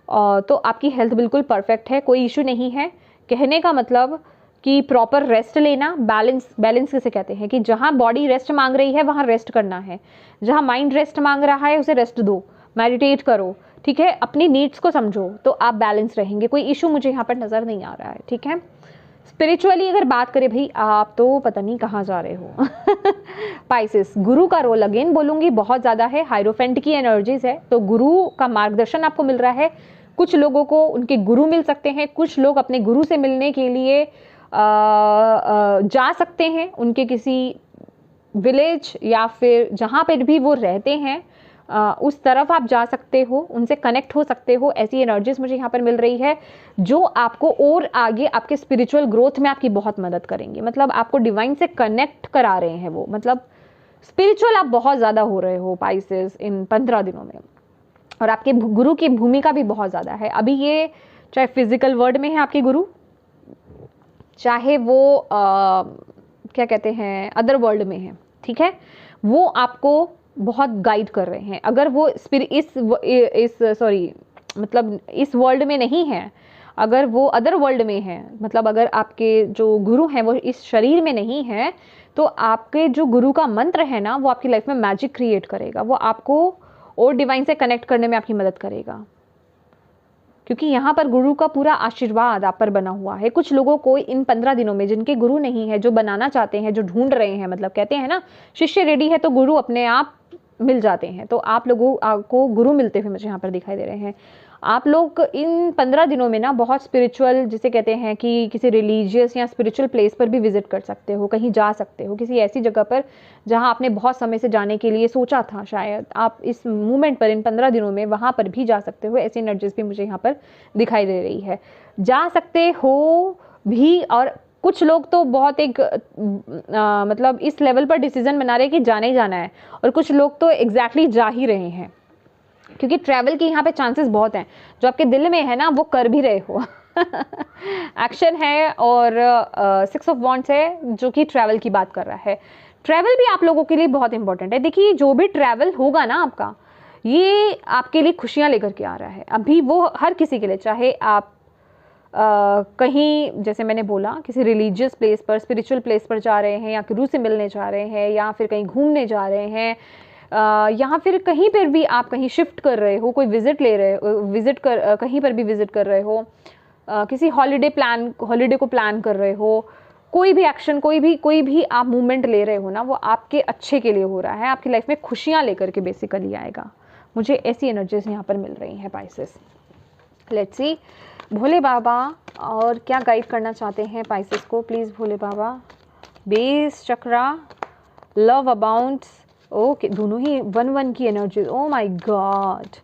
तो आपकी हेल्थ बिल्कुल परफेक्ट है, कोई इशू नहीं है। कहने का मतलब कि प्रॉपर रेस्ट लेना, बैलेंस किसे कहते हैं कि जहाँ बॉडी रेस्ट मांग रही है वहाँ रेस्ट करना है, जहाँ माइंड रेस्ट मांग रहा है उसे रेस्ट दो, मेडिटेट करो, ठीक है, अपनी नीड्स को समझो, तो आप बैलेंस रहेंगे। कोई इशू मुझे यहाँ पर नज़र नहीं आ रहा है, ठीक है। स्पिरिचुअली अगर बात करें, भाई आप तो पता नहीं कहाँ जा रहे हो। पाइसेस, गुरु का रोल अगेन बोलूँगी बहुत ज़्यादा है, हायरोफेंट की एनर्जीज है, तो गुरु का मार्गदर्शन आपको मिल रहा है। कुछ लोगों को उनके गुरु मिल सकते हैं, कुछ लोग अपने गुरु से मिलने के लिए जा सकते हैं, उनके किसी विलेज या फिर जहाँ पर भी वो रहते हैं उस तरफ आप जा सकते हो, उनसे कनेक्ट हो सकते हो। ऐसी एनर्जीज मुझे यहाँ पर मिल रही है जो आपको और आगे आपके स्पिरिचुअल ग्रोथ में आपकी बहुत मदद करेंगे। मतलब आपको डिवाइन से कनेक्ट करा रहे हैं वो, मतलब स्पिरिचुअल आप बहुत ज़्यादा हो रहे हो पाइसेस इन 15 दिनों में। और आपके गुरु की भूमिका भी बहुत ज़्यादा है। अभी ये चाहे फिजिकल वर्ल्ड में है आपके गुरु, चाहे वो क्या कहते हैं अदर वर्ल्ड में है, ठीक है, वो आपको बहुत गाइड कर रहे हैं। अगर वो मतलब इस वर्ल्ड में नहीं है, अगर वो अदर वर्ल्ड में है, मतलब अगर आपके जो गुरु हैं वो इस शरीर में नहीं है, तो आपके जो गुरु का मंत्र है ना, वो आपकी लाइफ में मैजिक क्रिएट करेगा, वो आपको और डिवाइन से कनेक्ट करने में आपकी मदद करेगा, क्योंकि यहाँ पर गुरु का पूरा आशीर्वाद आप पर बना हुआ है। कुछ लोगों को इन 15 दिनों में जिनके गुरु नहीं है, जो बनाना चाहते हैं, जो ढूंढ रहे हैं, मतलब कहते हैं ना शिष्य रेडी है तो गुरु अपने आप मिल जाते हैं, तो आप लोगों को गुरु मिलते हुए मुझे यहाँ पर दिखाई दे रहे हैं। आप लोग इन 15 दिनों में ना बहुत स्पिरिचुअल, जिसे कहते हैं कि किसी रिलीजियस या स्पिरिचुअल प्लेस पर भी विजिट कर सकते हो, कहीं जा सकते हो, किसी ऐसी जगह पर जहाँ आपने बहुत समय से जाने के लिए सोचा था, शायद आप इस मूवमेंट पर इन 15 दिनों में वहाँ पर भी जा सकते हो। ऐसी एनर्जीज भी मुझे यहाँ पर दिखाई दे रही है, जा सकते हो भी। और कुछ लोग तो बहुत एक मतलब इस लेवल पर डिसीजन बना रहे हैं कि जाना ही जाना है, और कुछ लोग तो एग्जैक्टली जा ही रहे हैं, क्योंकि ट्रैवल की यहाँ पे चांसेस बहुत हैं। जो आपके दिल में है ना वो कर भी रहे हो। एक्शन है और 6 ऑफ वॉन्ड्स है जो कि ट्रैवल की बात कर रहा है। ट्रैवल भी आप लोगों के लिए बहुत इंपॉर्टेंट है। देखिए जो भी ट्रैवल होगा ना आपका, ये आपके लिए खुशियां लेकर के आ रहा है। अभी वो हर किसी के लिए, चाहे आप कहीं जैसे मैंने बोला किसी रिलीजियस प्लेस पर, स्पिरिचुअल प्लेस पर जा रहे हैं, या गुरु से मिलने जा रहे हैं, या फिर कहीं घूमने जा रहे हैं, या फिर कहीं पर भी आप कहीं शिफ्ट कर रहे हो, कोई विजिट ले रहे हो, कहीं पर भी विजिट कर रहे हो, किसी हॉलीडे को प्लान कर रहे हो, कोई भी एक्शन, कोई भी आप मूवमेंट ले रहे हो ना, वो आपके अच्छे के लिए हो रहा है, आपकी लाइफ में खुशियां लेकर के बेसिकली आएगा। मुझे ऐसी एनर्जीज यहाँ पर मिल रही हैं पाइसेस। लेट्स सी भोले बाबा और क्या गाइड करना चाहते हैं पाइसेस को। Please Bhole Baba. Base chakra, love abounds, okay, दोनों ही 1-1 की एनर्जीज। ओ माय गॉड,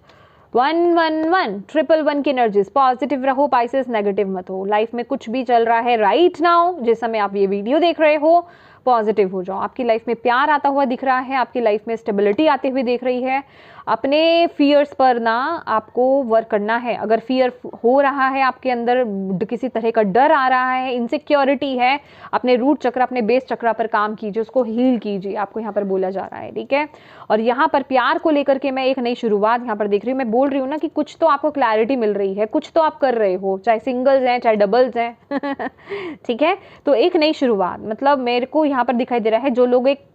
1-1-1 1-1 की एनर्जीज। पॉजिटिव रहो पाइसेस, नेगेटिव मत हो। लाइफ में कुछ भी चल रहा है राइट नाउ, जिस समय आप ये वीडियो देख रहे हो, पॉजिटिव हो जाओ। आपकी लाइफ में प्यार आता हुआ दिख रहा है, आपकी लाइफ में स्टेबिलिटी आते हुए देख रही है। अपने फियर्स पर ना आपको वर्क करना है। अगर फियर हो रहा है आपके अंदर, किसी तरह का डर आ रहा है, इनसिक्योरिटी है, अपने रूट चक्र, अपने बेस चक्र पर काम कीजिए, उसको हील कीजिए, आपको यहाँ पर बोला जा रहा है, ठीक है। और यहाँ पर प्यार को लेकर के मैं एक नई शुरुआत यहाँ पर देख रही हूँ। मैं बोल रही हूँ ना कि कुछ तो आपको क्लैरिटी मिल रही है, कुछ तो आप कर रहे हो, चाहे सिंगल्स हैं चाहे डबल्स हैं ठीक है। तो एक नई शुरुआत, मतलब मेरे को यहाँ पर दिखाई दे रहा है, जो लोग एक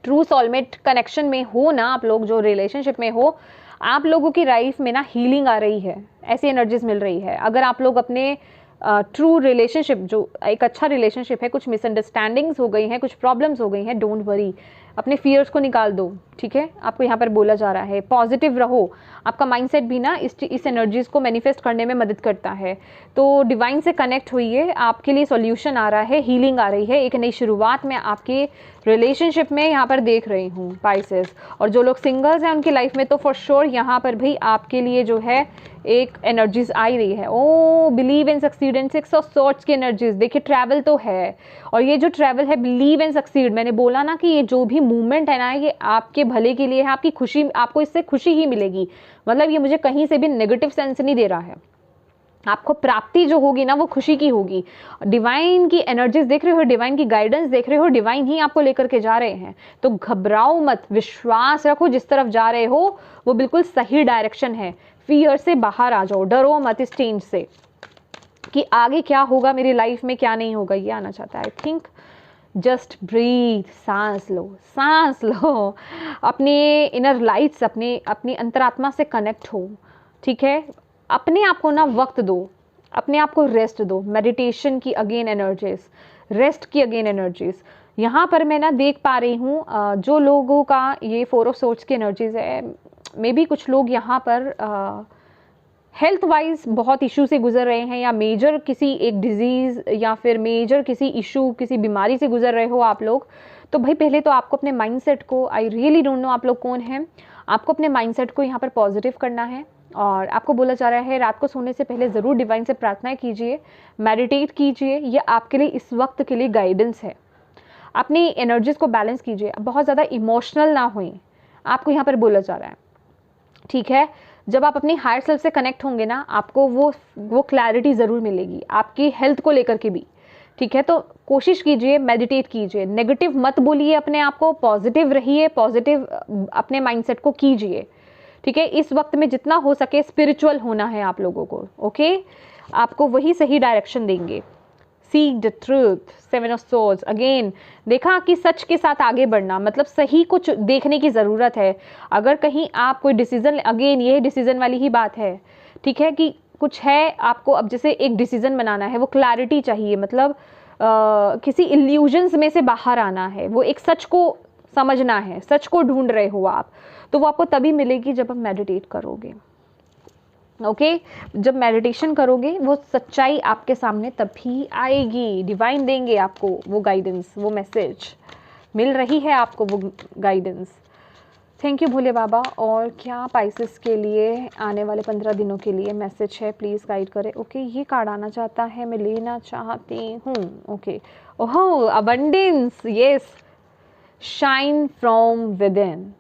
ट्रू सोलमेट कनेक्शन में हो ना, आप लोग जो रिलेशनशिप में हो, आप लोगों की लाइफ में ना हीलिंग आ रही है, ऐसी एनर्जीज मिल रही है। अगर आप लोग अपने ट्रू रिलेशनशिप, जो एक अच्छा रिलेशनशिप है, कुछ मिसअंडरस्टैंडिंग्स हो गई हैं, कुछ प्रॉब्लम्स हो गई हैं, डोंट वरी, अपने फियर्स को निकाल दो, ठीक है। आपको यहाँ पर बोला जा रहा है पॉजिटिव रहो। आपका माइंडसेट भी ना इस एनर्जीज को मैनिफेस्ट करने में मदद करता है। तो डिवाइन से कनेक्ट हुई, आपके लिए सॉल्यूशन आ रहा है, हीलिंग आ रही है, एक नई शुरुआत में आपके रिलेशनशिप में यहाँ पर देख रही हूँ पाइसेस। और जो लोग सिंगल्स हैं उनकी लाइफ में तो फॉर श्योर यहाँ पर भी आपके लिए जो है एक एनर्जीज आ रही है। Oh believe and succeed and 6 of swords की एनर्जीज। देखिए ट्रैवल तो है, और ये जो ट्रैवल है, बिलीव एंड सक्सीड, मैंने बोला ना कि ये जो भी मूवमेंट है ना, ये आपके भले के लिए है, आपकी खुशी, आपको इससे खुशी ही मिलेगी। मतलब ये मुझे कहीं से भी नेगेटिव सेंस नहीं दे रहा है। आपको प्राप्ति जो होगी ना, वो खुशी की होगी। डिवाइन की एनर्जीज देख रहे हो, डिवाइन की गाइडेंस देख रहे हो, डिवाइन ही आपको लेकर के जा रहे हैं। तो घबराओ मत, विश्वास रखो, जिस तरफ जा रहे हो वो बिल्कुल सही डायरेक्शन है। फियर से बाहर आ जाओ, डरो मत इस चेंज से कि आगे क्या होगा मेरी लाइफ में, क्या नहीं होगा, ये आना चाहता है। आई थिंक जस्ट ब्रीथ, सांस लो, सांस लो, अपने इनर लाइट्स, अपनी अंतरात्मा से कनेक्ट हो, ठीक है। अपने आप को ना वक्त दो, अपने आप को रेस्ट दो। मेडिटेशन की अगेन एनर्जीज, रेस्ट की अगेन एनर्जीज। यहाँ पर मैं ना देख पा रही हूँ जो लोगों का ये 4 ऑफ सोर्ड्स की एनर्जीज है, मे बी कुछ लोग यहाँ पर हेल्थ वाइज बहुत इशू से गुजर रहे हैं, या मेजर किसी एक डिजीज़, या फिर मेजर किसी इशू, किसी बीमारी से गुजर रहे हो आप लोग। तो भाई पहले तो आपको अपने माइंडसेट को, आई रियली डोंट नो आप लोग कौन हैं, आपको अपने माइंडसेट को यहाँ पर पॉजिटिव करना है। और आपको बोला जा रहा है रात को सोने से पहले ज़रूर डिवाइन से प्रार्थना कीजिए, मेडिटेट कीजिए, ये आपके लिए इस वक्त के लिए गाइडेंस है। अपनी एनर्जीज को बैलेंस कीजिए, बहुत ज़्यादा इमोशनल ना होइए, आपको यहाँ पर बोला जा रहा है, ठीक है। जब आप अपनी हायर सेल्फ से कनेक्ट होंगे ना, आपको वो क्लैरिटी ज़रूर मिलेगी, आपकी हेल्थ को लेकर के भी, ठीक है। तो कोशिश कीजिए, मेडिटेट कीजिए, नेगेटिव मत बोलिए अपने आप को, पॉजिटिव रहिए, पॉजिटिव अपने माइंडसेट को कीजिए, ठीक है। इस वक्त में जितना हो सके स्पिरिचुअल होना है आप लोगों को, ओके। आपको वही सही डायरेक्शन देंगे। Seek the truth, 7 of swords again. देखा कि सच के साथ आगे बढ़ना, मतलब सही कुछ देखने की ज़रूरत है। अगर कहीं आप कोई डिसीज़न, अगेन ये डिसीज़न वाली ही बात है, ठीक है, कि कुछ है आपको अब जैसे एक डिसीज़न बनाना है, वो क्लैरिटी चाहिए, मतलब किसी इल्यूजन्स में से बाहर आना है, वो एक सच को समझना है, सच को ढूंढ रहे हो आप, तो वो आपको तभी मिलेगी जब आप मेडिटेट करोगे, ओके। जब मेडिटेशन करोगे वो सच्चाई आपके सामने तभी आएगी, डिवाइन देंगे आपको वो गाइडेंस, वो मैसेज मिल रही है आपको, वो गाइडेंस। थैंक यू भोले बाबा। और क्या पाइसेस के लिए आने वाले 15 दिनों के लिए मैसेज है, प्लीज़ गाइड करें। ओके, ये कार्ड आना चाहता है, मैं लेना चाहती हूँ, ओके। ओहो, abundance, yes, shine from with in.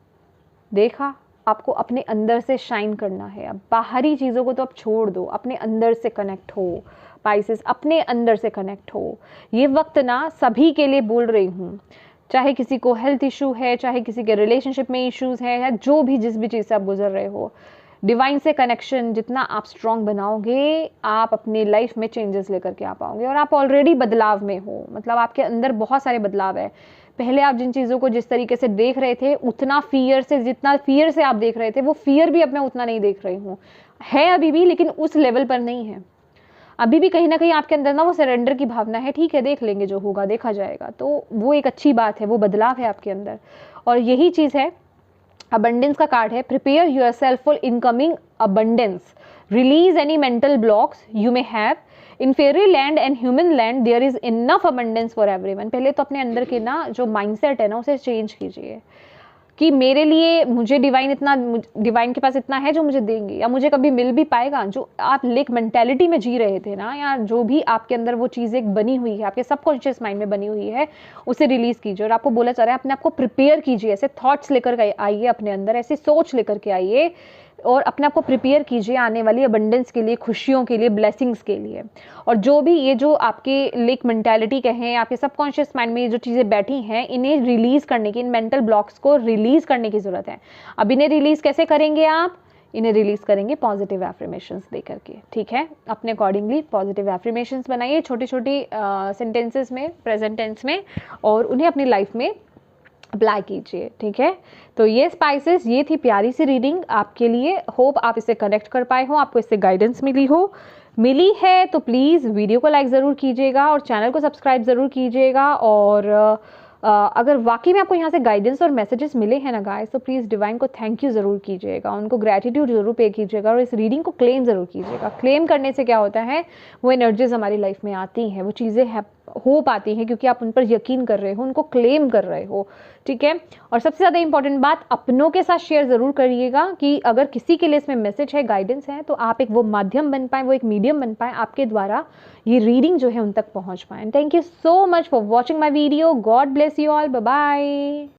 देखा, आपको अपने अंदर से शाइन करना है। अब बाहरी चीज़ों को तो आप छोड़ दो, अपने अंदर से कनेक्ट हो स्पाइसेस, अपने अंदर से कनेक्ट हो। ये वक्त ना सभी के लिए बोल रही हूँ, चाहे किसी को हेल्थ इशू है, चाहे किसी के रिलेशनशिप में इश्यूज हैं, या जो भी जिस भी चीज़ से आप गुजर रहे हो, डिवाइन से कनेक्शन जितना आप स्ट्रॉन्ग बनाओगे, आप अपनी लाइफ में चेंजेस लेकर के आ पाओगे। और आप ऑलरेडी बदलाव में हो, मतलब आपके अंदर बहुत सारे बदलाव है। पहले आप जिन चीज़ों को जिस तरीके से देख रहे थे, उतना फियर से, जितना फियर से आप देख रहे थे, वो फियर भी अब मैं उतना नहीं देख रही हूँ, है अभी भी, लेकिन उस लेवल पर नहीं है। अभी भी कहीं ना कहीं आपके अंदर ना वो सरेंडर की भावना है, ठीक है देख लेंगे, जो होगा देखा जाएगा। तो वो एक अच्छी बात है, वो बदलाव है आपके अंदर। और यही चीज़ है, अबंडेंस का कार्ड है, prepare yourself for incoming abundance, release any mental blocks you may have in fairy land and human land, there is enough abundance for everyone. पहले तो अपने अंदर के ना जो माइंडसेट है ना, उसे चेंज कीजिए कि मेरे लिए, मुझे डिवाइन इतना, डिवाइन के पास इतना है जो मुझे देंगे, या मुझे कभी मिल भी पाएगा। जो आप लेक मेंटेलिटी में जी रहे थे ना, या जो भी आपके अंदर वो चीज़ एक बनी हुई है, आपके सबकॉन्शियस माइंड में बनी हुई है, उसे रिलीज कीजिए। और आपको बोला जा रहा है अपने आप को प्रिपेयर कीजिए, ऐसे थॉट्स लेकर आइए अपने अंदर, ऐसी सोच लेकर के आइए और अपने आप को प्रिपेयर कीजिए आने वाली अबंडेंस के लिए, खुशियों के लिए, ब्लेसिंग्स के लिए। और जो भी ये जो आपके लेक मेंटालिटी कहें, आपके सबकॉन्शियस माइंड में ये जो चीज़ें बैठी हैं, इन्हें रिलीज करने की, इन मेंटल ब्लॉक्स को रिलीज करने की ज़रूरत है। अब इन्हें रिलीज कैसे करेंगे आप? इन्हें रिलीज करेंगे पॉजिटिव एफर्मेशंस दे करके, ठीक है। अपने अकॉर्डिंगली पॉजिटिव एफर्मेशंस बनाइए छोटी छोटी सेंटेंसेस में, प्रेजेंट टेंस में, और उन्हें अपनी लाइफ में अप्लाई कीजिए, ठीक है। तो ये स्पाइसेस, ये थी प्यारी सी रीडिंग आपके लिए। होप आप इसे कनेक्ट कर पाए हो, आपको इससे गाइडेंस मिली है तो प्लीज़ वीडियो को लाइक ज़रूर कीजिएगा और चैनल को सब्सक्राइब ज़रूर कीजिएगा। और अगर वाकई में आपको यहाँ से गाइडेंस और मैसेजेस मिले हैं ना गाइस, तो प्लीज़ डिवाइन को थैंक यू ज़रूर कीजिएगा, उनको ग्रैटिट्यूड ज़रूर पे कीजिएगा, और इस रीडिंग को क्लेम ज़रूर कीजिएगा। क्लेम करने से क्या होता है, वो एनर्जीज हमारी लाइफ में आती हैं, वो चीज़ें हो पाती हैं, क्योंकि आप उन पर यकीन कर रहे हो, उनको क्लेम कर रहे हो, ठीक है। और सबसे ज़्यादा इंपॉर्टेंट बात, अपनों के साथ शेयर ज़रूर करिएगा कि अगर किसी के लिए इसमें मैसेज है, गाइडेंस है, तो आप एक वो माध्यम बन पाए, वो एक मीडियम बन पाए, आपके द्वारा ये रीडिंग जो है उन तक पहुंच पाए। Thank you so much for watching my video. God bless you all. Bye bye.